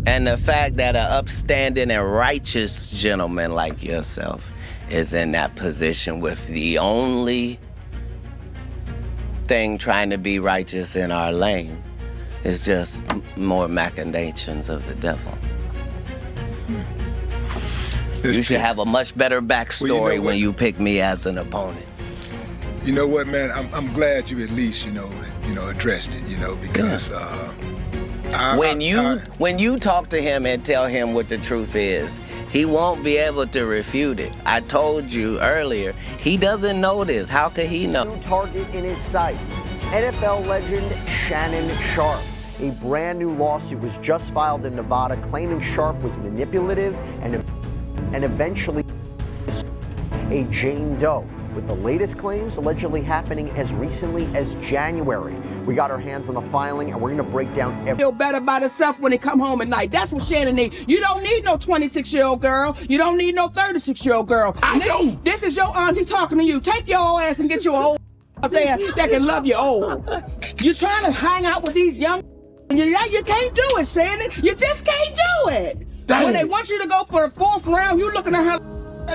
And the fact that an upstanding and righteous gentleman like yourself is in that position with the only thing trying to be righteous in our lane is just more machinations of the devil. You should have a much better backstory when you pick me as an opponent. You know what, man? I'm glad you at least, addressed it, because when you talk to him and tell him what the truth is, he won't be able to refute it. I told you earlier, he doesn't know this. How could he know? New target in his sights, NFL legend Shannon Sharpe. A brand new lawsuit was just filed in Nevada claiming Sharpe was manipulative and eventually a Jane Doe, with the latest claims allegedly happening as recently as January. We got our hands on the filing, and we're going to break down every... Feel better about herself when they come home at night. That's what Shannon needs. You don't need no 26-year-old girl. You don't need no 36-year-old girl. I do. This is your auntie talking to you. Take your old ass and get you an old up there that can love you old. You're trying to hang out with these young... You can't do it, Shannon. You just can't do it. Dang. When they want you to go for the 4th round, you looking at her...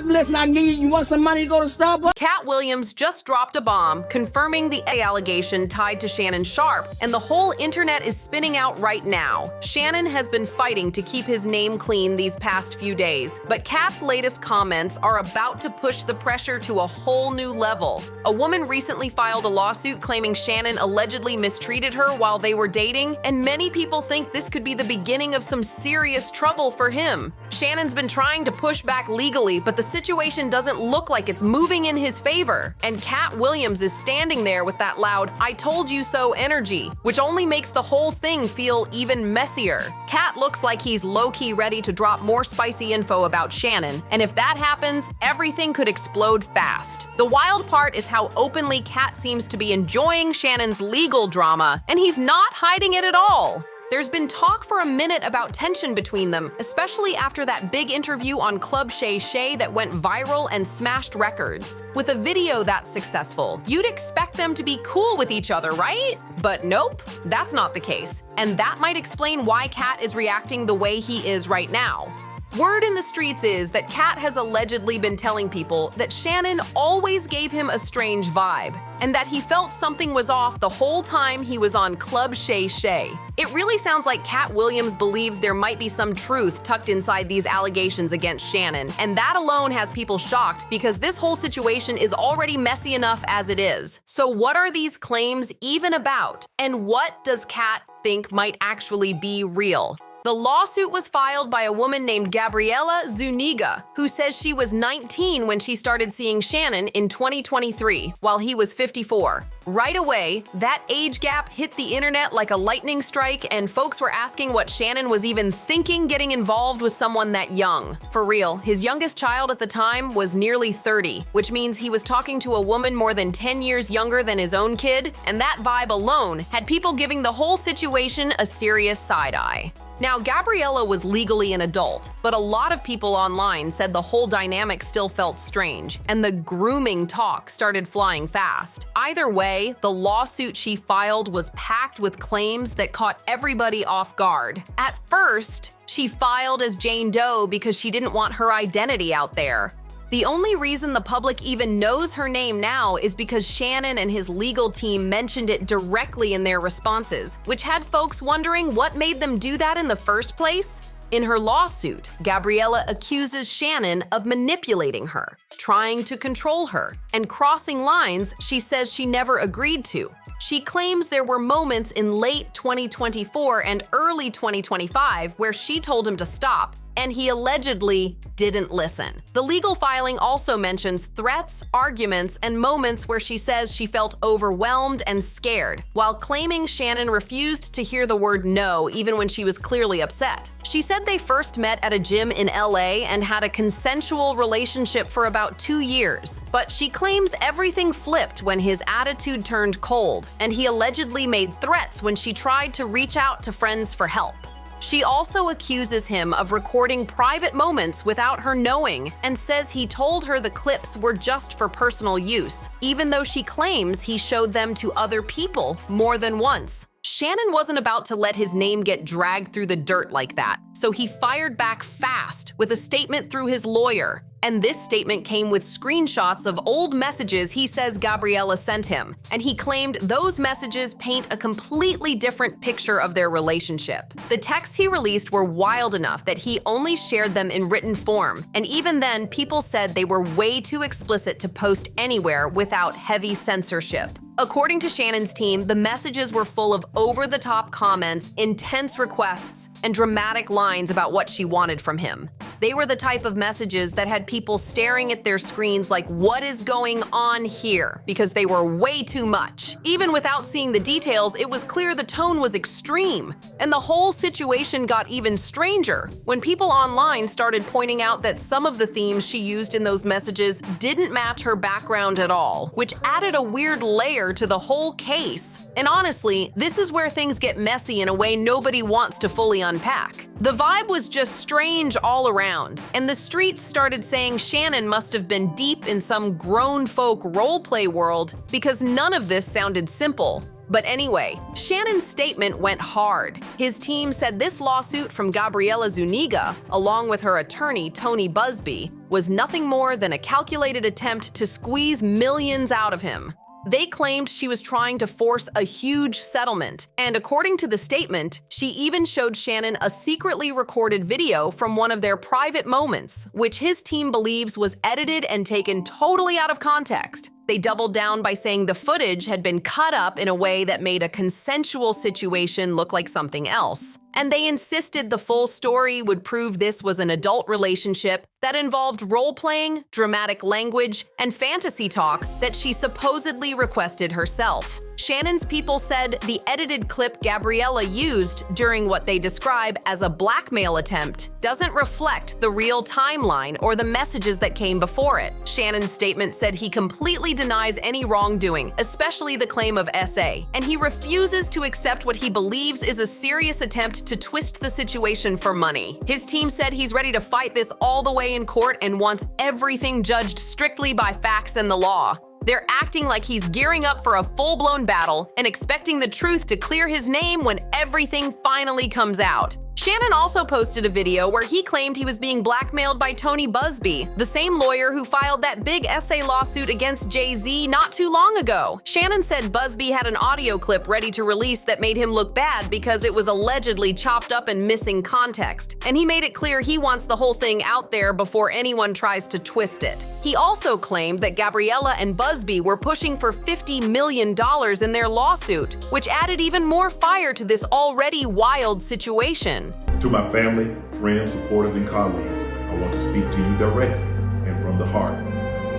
Listen, I need you want some money to go to Starbucks? Katt Williams just dropped a bomb confirming the allegation tied to Shannon Sharpe, and the whole internet is spinning out right now. Shannon has been fighting to keep his name clean these past few days, but Katt's latest comments are about to push the pressure to a whole new level. A woman recently filed a lawsuit claiming Shannon allegedly mistreated her while they were dating, and many people think this could be the beginning of some serious trouble for him. Shannon's been trying to push back legally, but the situation doesn't look like it's moving in his favor, and Katt Williams is standing there with that loud "I told you so" energy, which only makes the whole thing feel even messier. Katt looks like he's low-key ready to drop more spicy info about Shannon, and if that happens, everything could explode fast. The wild part is how openly Katt seems to be enjoying Shannon's legal drama, and he's not hiding it at all. There's been talk for a minute about tension between them, especially after that big interview on Club Shay Shay that went viral and smashed records. With a video that successful, you'd expect them to be cool with each other, right? But nope, that's not the case. And that might explain why Katt is reacting the way he is right now. Word in the streets is that Katt has allegedly been telling people that Shannon always gave him a strange vibe, and that he felt something was off the whole time he was on Club Shay Shay. It really sounds like Katt Williams believes there might be some truth tucked inside these allegations against Shannon, and that alone has people shocked because this whole situation is already messy enough as it is. So what are these claims even about, and what does Katt think might actually be real? The lawsuit was filed by a woman named Gabriela Zuniga, who says she was 19 when she started seeing Shannon in 2023, while he was 54. Right away, that age gap hit the internet like a lightning strike, and folks were asking what Shannon was even thinking getting involved with someone that young. For real, his youngest child at the time was nearly 30, which means he was talking to a woman more than 10 years younger than his own kid, and that vibe alone had people giving the whole situation a serious side-eye. Now, Gabriella was legally an adult, but a lot of people online said the whole dynamic still felt strange, and the grooming talk started flying fast. Either way, the lawsuit she filed was packed with claims that caught everybody off guard. At first, she filed as Jane Doe because she didn't want her identity out there. The only reason the public even knows her name now is because Shannon and his legal team mentioned it directly in their responses, which had folks wondering what made them do that in the first place. In her lawsuit, Gabriella accuses Shannon of manipulating her, trying to control her, and crossing lines she says she never agreed to. She claims there were moments in late 2024 and early 2025 where she told him to stop, and he allegedly didn't listen. The legal filing also mentions threats, arguments, and moments where she says she felt overwhelmed and scared, while claiming Shannon refused to hear the word no even when she was clearly upset. She said they first met at a gym in LA and had a consensual relationship for about 2 years, but she claims everything flipped when his attitude turned cold, and he allegedly made threats when she tried to reach out to friends for help. She also accuses him of recording private moments without her knowing and says he told her the clips were just for personal use, even though she claims he showed them to other people more than once. Shannon wasn't about to let his name get dragged through the dirt like that, so he fired back fast with a statement through his lawyer. And this statement came with screenshots of old messages he says Gabriella sent him, and he claimed those messages paint a completely different picture of their relationship. The texts he released were wild enough that he only shared them in written form, and even then, people said they were way too explicit to post anywhere without heavy censorship. According to Shannon's team, the messages were full of over-the-top comments, intense requests, and dramatic lines about what she wanted from him. They were the type of messages that had people staring at their screens like, what is going on here? Because they were way too much. Even without seeing the details, it was clear the tone was extreme. And the whole situation got even stranger when people online started pointing out that some of the themes she used in those messages didn't match her background at all, which added a weird layer to the whole case. And honestly, this is where things get messy in a way nobody wants to fully unpack. The vibe was just strange all around, and the streets started saying Shannon must have been deep in some grown folk roleplay world because none of this sounded simple. But anyway, Shannon's statement went hard. His team said this lawsuit from Gabriella Zuniga, along with her attorney Tony Busby, was nothing more than a calculated attempt to squeeze millions out of him. They claimed she was trying to force a huge settlement, and according to the statement, she even showed Shannon a secretly recorded video from one of their private moments, which his team believes was edited and taken totally out of context. They doubled down by saying the footage had been cut up in a way that made a consensual situation look like something else. And they insisted the full story would prove this was an adult relationship that involved role-playing, dramatic language, and fantasy talk that she supposedly requested herself. Shannon's people said the edited clip Gabriella used during what they describe as a blackmail attempt doesn't reflect the real timeline or the messages that came before it. Shannon's statement said he completely denies any wrongdoing, especially the claim of SA, and he refuses to accept what he believes is a serious attempt to twist the situation for money. His team said he's ready to fight this all the way in court and wants everything judged strictly by facts and the law. They're acting like he's gearing up for a full-blown battle and expecting the truth to clear his name when everything finally comes out. Shannon also posted a video where he claimed he was being blackmailed by Tony Busby, the same lawyer who filed that big essay lawsuit against Jay-Z not too long ago. Shannon said Busby had an audio clip ready to release that made him look bad because it was allegedly chopped up and missing context, and he made it clear he wants the whole thing out there before anyone tries to twist it. He also claimed that Gabriella and Busby were pushing for $50 million in their lawsuit, which added even more fire to this already wild situation. To my family, friends, supporters, and colleagues, I want to speak to you directly and from the heart.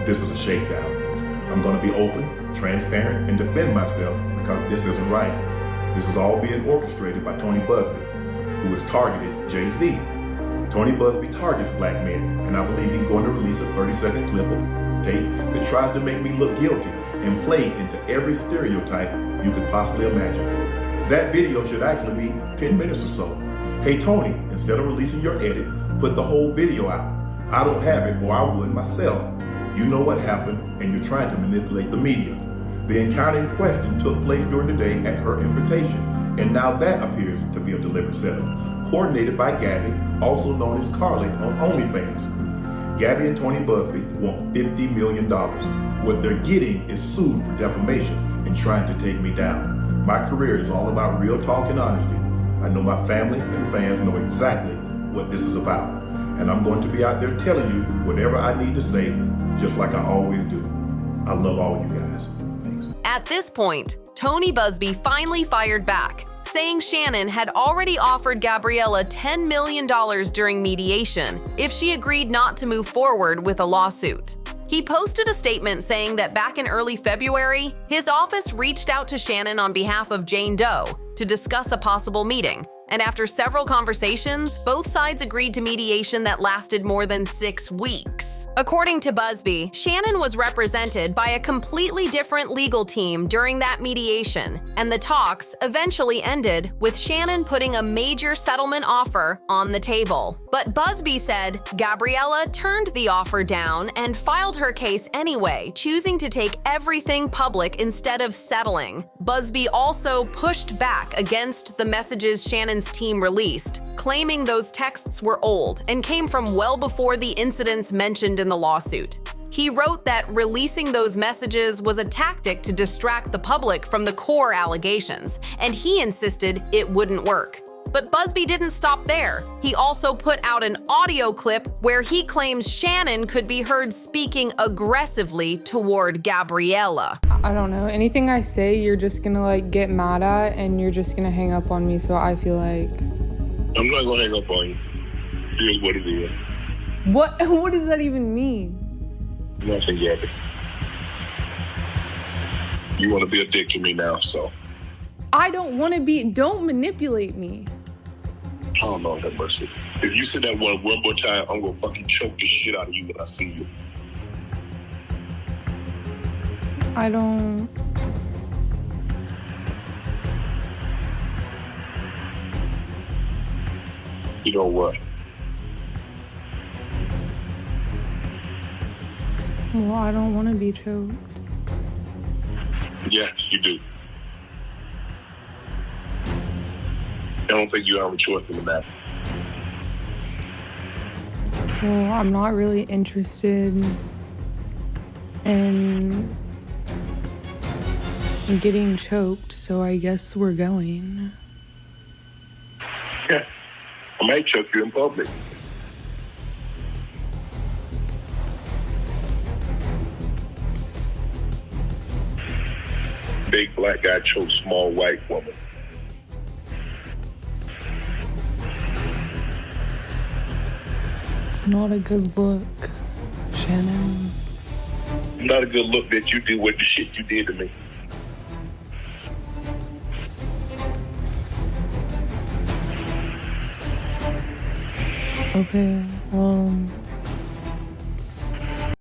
This is a shakedown. I'm going to be open, transparent, and defend myself because this isn't right. This is all being orchestrated by Tony Busby, who has targeted Jay-Z. Tony Busby targets Blackmail, and I believe he's going to release a 30-second clip of tape that tries to make me look guilty and play into every stereotype you could possibly imagine. That video should actually be 10 minutes or so. Hey Tony, instead of releasing your edit, put the whole video out. I don't have it, or I would myself. You know what happened, and you're trying to manipulate the media. The encounter in question took place during the day at her invitation, and now that appears to be a deliberate setup, coordinated by Gabby, also known as Carly on OnlyFans. Gabby and Tony Busby want $50 million. What they're getting is sued for defamation and trying to take me down. My career is all about real talk and honesty. I know my family and fans know exactly what this is about. And I'm going to be out there telling you whatever I need to say, just like I always do. I love all you guys. Thanks. At this point, Tony Busby finally fired back, saying Shannon had already offered Gabriella $10 million during mediation if she agreed not to move forward with a lawsuit. He posted a statement saying that back in early February, his office reached out to Shannon on behalf of Jane Doe to discuss a possible meeting. And after several conversations, both sides agreed to mediation that lasted more than 6 weeks. According to Busby, Shannon was represented by a completely different legal team during that mediation, and the talks eventually ended with Shannon putting a major settlement offer on the table. But Busby said Gabriella turned the offer down and filed her case anyway, choosing to take everything public instead of settling. Busby also pushed back back against the messages Shannon's team released, claiming those texts were old and came from well before the incidents mentioned in the lawsuit. He wrote that releasing those messages was a tactic to distract the public from the core allegations, and he insisted it wouldn't work. But Busby didn't stop there. He also put out an audio clip where he claims Shannon could be heard speaking aggressively toward Gabriella. I don't know. Anything I say, you're just gonna like get mad at and you're just gonna hang up on me, so I feel like... I'm not gonna hang up on you. Here's what it is. What does that even mean? Nothing, Gabby. You want to be a dick to me now, so. I don't want to be. Don't manipulate me. Oh, Lord have mercy. If you say that one more time, I'm gonna fucking choke the shit out of you when I see you. I don't. You know what? Well, I don't want to be choked. Yes, you do. I don't think you have a choice in the matter. Well, I'm not really interested in getting choked, so I guess we're going. Yeah. I might choke you in public. Big black guy chokes small white woman. It's not a good look, Shannon. Not a good look that you did with the shit you did to me. Okay,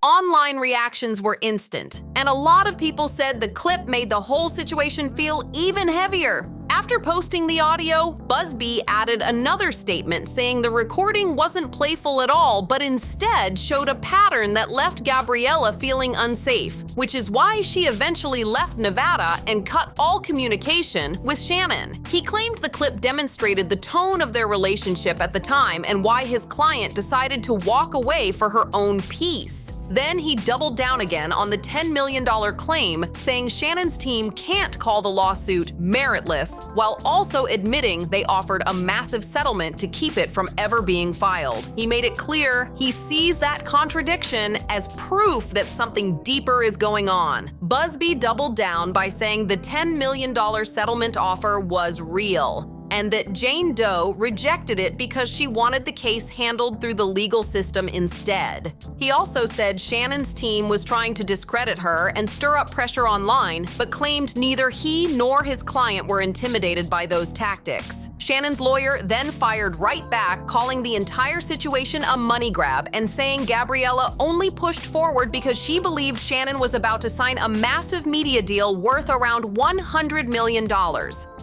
Online reactions were instant, and a lot of people said the clip made the whole situation feel even heavier. After posting the audio, Busby added another statement saying the recording wasn't playful at all, but instead showed a pattern that left Gabriella feeling unsafe, which is why she eventually left Nevada and cut all communication with Shannon. He claimed the clip demonstrated the tone of their relationship at the time and why his client decided to walk away for her own peace. Then he doubled down again on the $10 million claim, saying Shannon's team can't call the lawsuit meritless, while also admitting they offered a massive settlement to keep it from ever being filed. He made it clear he sees that contradiction as proof that something deeper is going on. Busby doubled down by saying the $10 million settlement offer was real, and that Jane Doe rejected it because she wanted the case handled through the legal system instead. He also said Shannon's team was trying to discredit her and stir up pressure online, but claimed neither he nor his client were intimidated by those tactics. Shannon's lawyer then fired right back, calling the entire situation a money grab and saying Gabriella only pushed forward because she believed Shannon was about to sign a massive media deal worth around $100 million.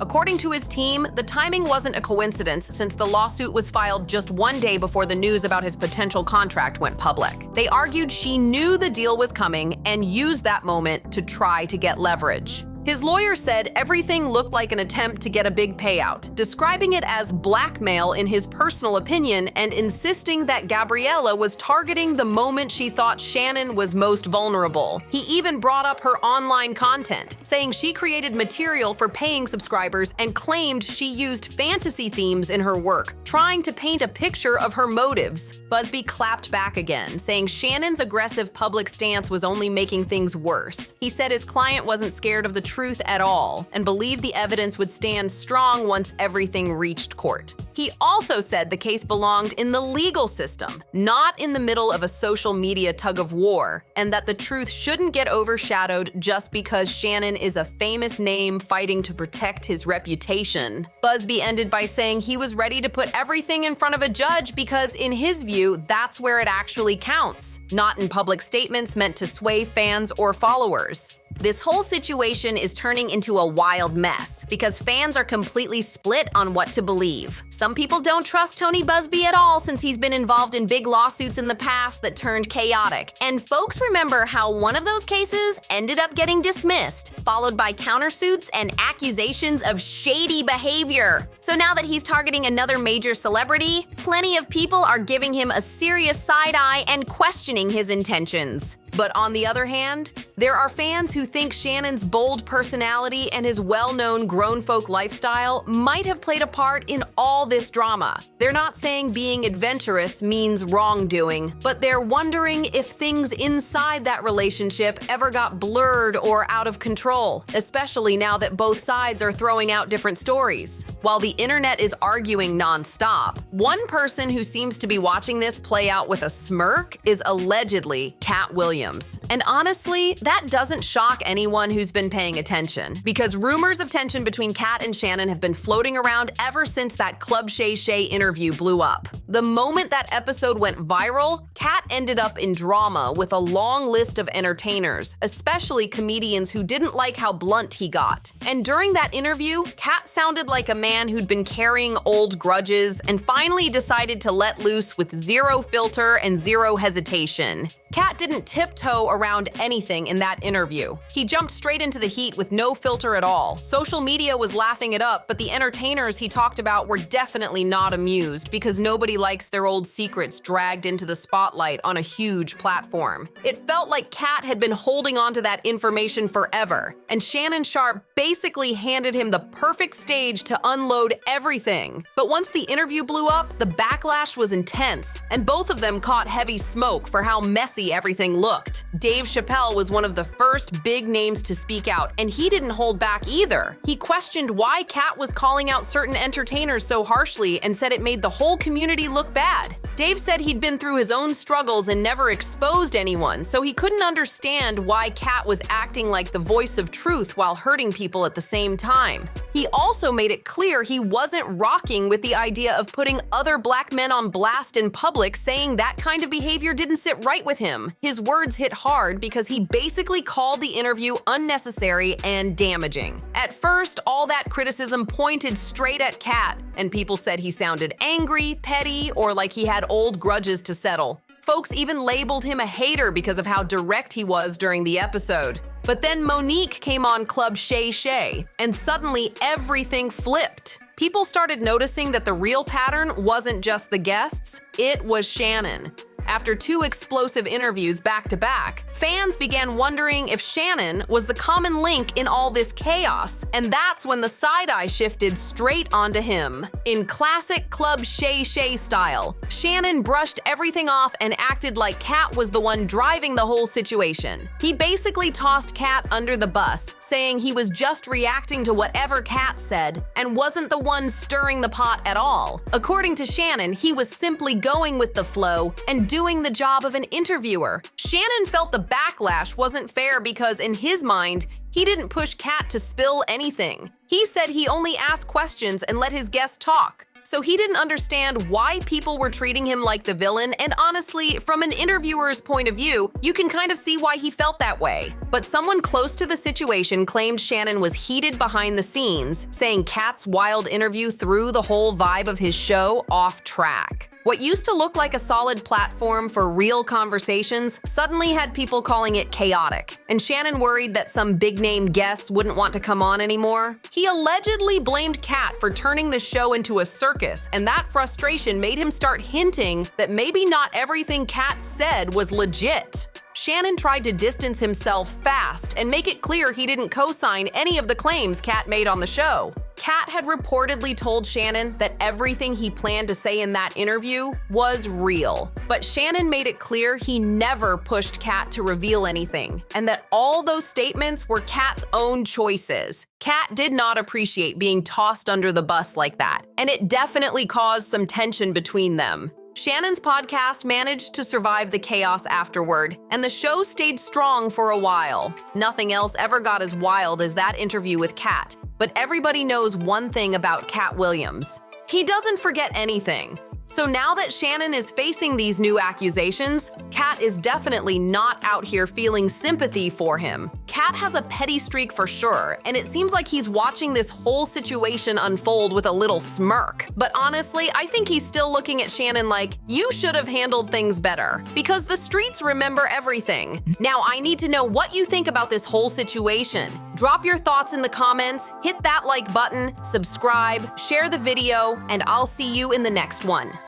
According to his team, the timing wasn't a coincidence since the lawsuit was filed just one day before the news about his potential contract went public. They argued she knew the deal was coming and used that moment to try to get leverage. His lawyer said everything looked like an attempt to get a big payout, describing it as blackmail in his personal opinion and insisting that Gabriella was targeting the moment she thought Shannon was most vulnerable. He even brought up her online content, saying she created material for paying subscribers and claimed she used fantasy themes in her work, trying to paint a picture of her motives. Busby clapped back again, saying Shannon's aggressive public stance was only making things worse. He said his client wasn't scared of the truth at all and believed the evidence would stand strong once everything reached court. He also said the case belonged in the legal system, not in the middle of a social media tug of war, and that the truth shouldn't get overshadowed just because Shannon is a famous name fighting to protect his reputation. Busby ended by saying he was ready to put everything in front of a judge because, in his view, that's where it actually counts, not in public statements meant to sway fans or followers. This whole situation is turning into a wild mess because fans are completely split on what to believe. Some people don't trust Tony Busby at all since he's been involved in big lawsuits in the past that turned chaotic. And folks remember how one of those cases ended up getting dismissed, followed by countersuits and accusations of shady behavior. So now that he's targeting another major celebrity, plenty of people are giving him a serious side eye and questioning his intentions. But on the other hand, there are fans who think Shannon's bold personality and his well-known grown folk lifestyle might have played a part in all this drama. They're not saying being adventurous means wrongdoing, but they're wondering if things inside that relationship ever got blurred or out of control, especially now that both sides are throwing out different stories. While the internet is arguing nonstop, one person who seems to be watching this play out with a smirk is allegedly Katt Williams. And honestly, that doesn't shock anyone who's been paying attention, because rumors of tension between Katt and Shannon have been floating around ever since that Club Shay Shay interview blew up. The moment that episode went viral, Katt ended up in drama with a long list of entertainers, especially comedians who didn't like how blunt he got. And during that interview, Katt sounded like a man who'd been carrying old grudges and finally decided to let loose with zero filter and zero hesitation. Katt didn't tiptoe around anything in that interview. He jumped straight into the heat with no filter at all. Social media was laughing it up, but the entertainers he talked about were definitely not amused because nobody likes their old secrets dragged into the spotlight on a huge platform. It felt like Katt had been holding on to that information forever, and Shannon Sharpe basically handed him the perfect stage to unload everything. But once the interview blew up, the backlash was intense, and both of them caught heavy smoke for how messy everything looked. Dave Chappelle was one of the first big names to speak out, and he didn't hold back either. He questioned why Katt was calling out certain entertainers so harshly and said it made the whole community look bad. Dave said he'd been through his own struggles and never exposed anyone, so he couldn't understand why Katt was acting like the voice of truth while hurting people at the same time. He also made it clear he wasn't rocking with the idea of putting other black men on blast in public, saying that kind of behavior didn't sit right with him. His words hit hard because he basically called the interview unnecessary and damaging. At first, all that criticism pointed straight at Katt, and people said he sounded angry, petty, or like he had old grudges to settle. Folks even labeled him a hater because of how direct he was during the episode. But then Monique came on Club Shay Shay, and suddenly everything flipped. People started noticing that the real pattern wasn't just the guests, it was Shannon. After 2 explosive interviews back-to-back, fans began wondering if Shannon was the common link in all this chaos, and that's when the side-eye shifted straight onto him. In classic Club Shay Shay style, Shannon brushed everything off and acted like Katt was the one driving the whole situation. He basically tossed Katt under the bus, saying he was just reacting to whatever Katt said and wasn't the one stirring the pot at all. According to Shannon, he was simply going with the flow and doing the job of an interviewer. Shannon felt the backlash wasn't fair because in his mind, he didn't push Katt to spill anything. He said he only asked questions and let his guests talk. So he didn't understand why people were treating him like the villain, and honestly, from an interviewer's point of view, you can kind of see why he felt that way. But someone close to the situation claimed Shannon was heated behind the scenes, saying Katt's wild interview threw the whole vibe of his show off track. What used to look like a solid platform for real conversations suddenly had people calling it chaotic, and Shannon worried that some big-name guests wouldn't want to come on anymore. He allegedly blamed Katt for turning the show into a circus, and that frustration made him start hinting that maybe not everything Katt said was legit. Shannon tried to distance himself fast and make it clear he didn't co-sign any of the claims Katt made on the show. Katt had reportedly told Shannon that everything he planned to say in that interview was real. But Shannon made it clear he never pushed Katt to reveal anything, and that all those statements were Katt's own choices. Katt did not appreciate being tossed under the bus like that, and it definitely caused some tension between them. Shannon's podcast managed to survive the chaos afterward, and the show stayed strong for a while. Nothing else ever got as wild as that interview with Katt, but everybody knows one thing about Katt Williams. He doesn't forget anything. So now that Shannon is facing these new accusations, Katt is definitely not out here feeling sympathy for him. Katt has a petty streak for sure, and it seems like he's watching this whole situation unfold with a little smirk. But honestly, I think he's still looking at Shannon like, you should have handled things better, because the streets remember everything. Now, I need to know what you think about this whole situation. Drop your thoughts in the comments, hit that like button, subscribe, share the video, and I'll see you in the next one.